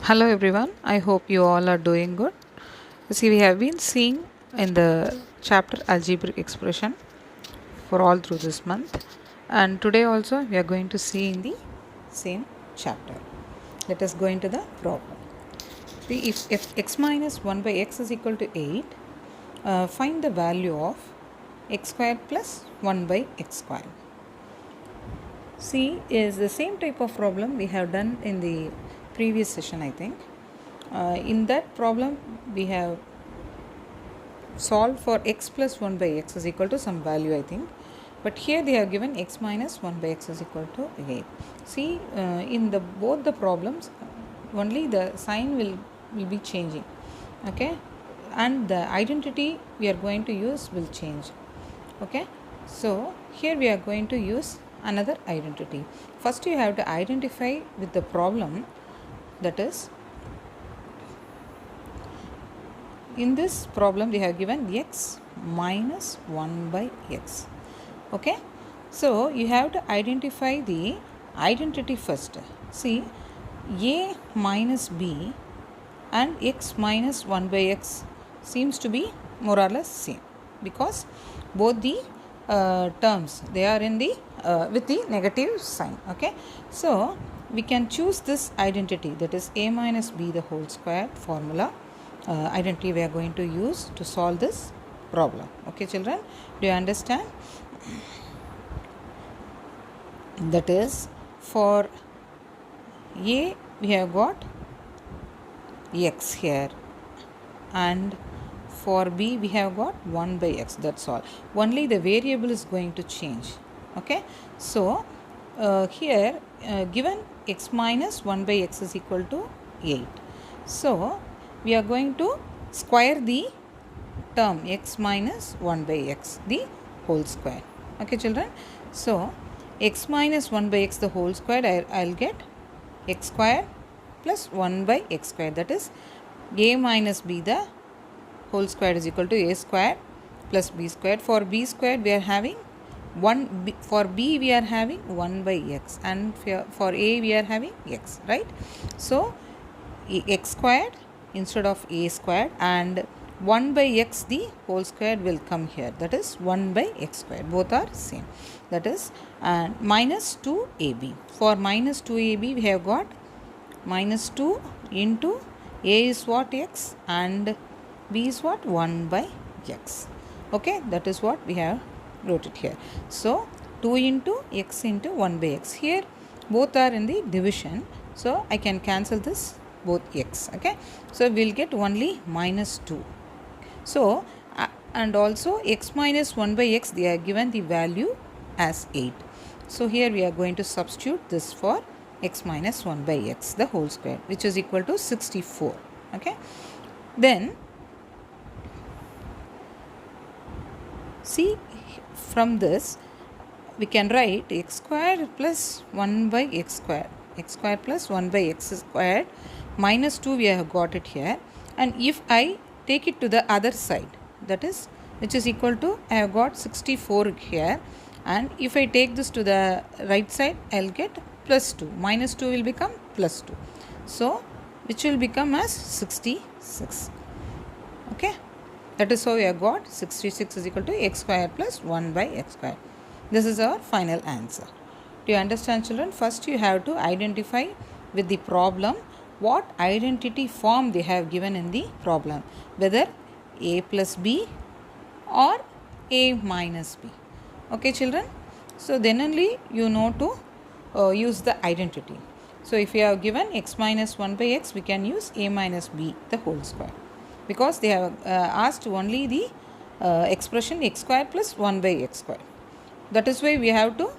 Hello everyone, I hope you all are doing good. See, we have been seeing in the chapter algebraic expression for all through this month, and today also we are going to see in the same chapter. Let us go into the problem. See, if x minus 1 by x is equal to 8, find the value of x squared plus 1 by x squared. See, is the same type of problem we have done in the previous session, I think. In that problem, we have solved for x plus 1 by x is equal to some value, I think. But here they have given x minus 1 by x is equal to 8. See, in the both the problems, only the sign will be changing, okay, and the identity we are going to use will change, okay. So here we are going to use another identity. First you have to identify with the problem, that is, in this problem they have given x minus 1 by x, okay. So you have to identify the identity first. See, a minus b and x minus 1 by x seems to be more or less same, because both the terms they are in the with the negative sign, okay. So we can choose this identity, that is a minus b the whole square formula identity we are going to use to solve this problem, okay children. Do you understand? That is, for a we have got x here, and for b we have got 1 by x, that's all. Only the variable is going to change, okay. So here given x minus 1 by x is equal to 8, so we are going to square the term x minus 1 by x the whole square, okay children. So x minus 1 by x the whole square, I'll get x square plus 1 by x square, that is a minus b the whole square is equal to a square plus b square. For b square we are having 1 b, for b we are having 1 by x, and for a we are having x, right? So x squared instead of a squared, and 1 by x the whole square will come here, that is 1 by x square, both are same, that is, and minus 2ab. For minus 2ab we have got minus 2 into a is what, x, and b is what, 1 by x, okay. That is what we have wrote it here. So 2 into x into 1 by x, here both are in the division, so I can cancel this both x, okay. So we'll get only minus 2. So and also x minus 1 by x, they are given the value as 8. So here we are going to substitute this for x minus 1 by x the whole square, which is equal to 64, okay. Then see, from this we can write x square plus 1 by x square, x square plus 1 by x squared minus 2 we have got it here, and if I take it to the other side, that is, which is equal to, I have got 64 here, and if I take this to the right side I'll get plus 2, minus 2 will become plus 2, so which will become as 66, okay. That is how we have got 66 is equal to x square plus 1 by x square. This is our final answer. Do you understand children? First you have to identify with the problem what identity form they have given in the problem, whether a plus b or a minus b, okay children. So then only you know to use the identity. So if you have given x minus 1 by x, we can use a minus b the whole square, because they have asked only the expression x square plus 1 by x square. That is why we have to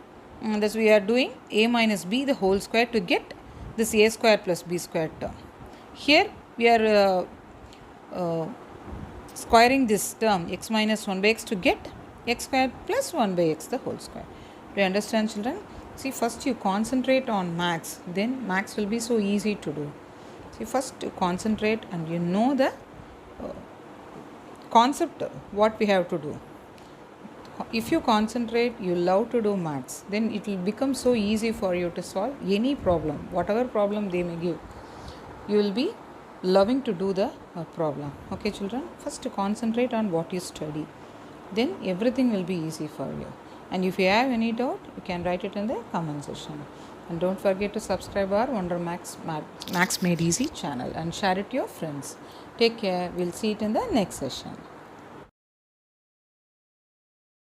thus we are doing a minus b the whole square to get this a square plus b square term. Here we are squaring this term x minus 1 by x to get x square plus 1 by x the whole square. Do you understand children? See, first you concentrate on maths, then maths will be so easy to do. See, first you concentrate and you know the concept what we have to do. If you concentrate, you love to do maths, then it will become so easy for you to solve any problem, whatever problem they may give. you will be loving to do the problem. Okay children, first concentrate on what you study, then everything will be easy for you. And if you have any doubt, you can write it in the comment section. And don't forget to subscribe our Wonder Max Made Easy channel and share it to your friends. Take care. We'll see it in the next session.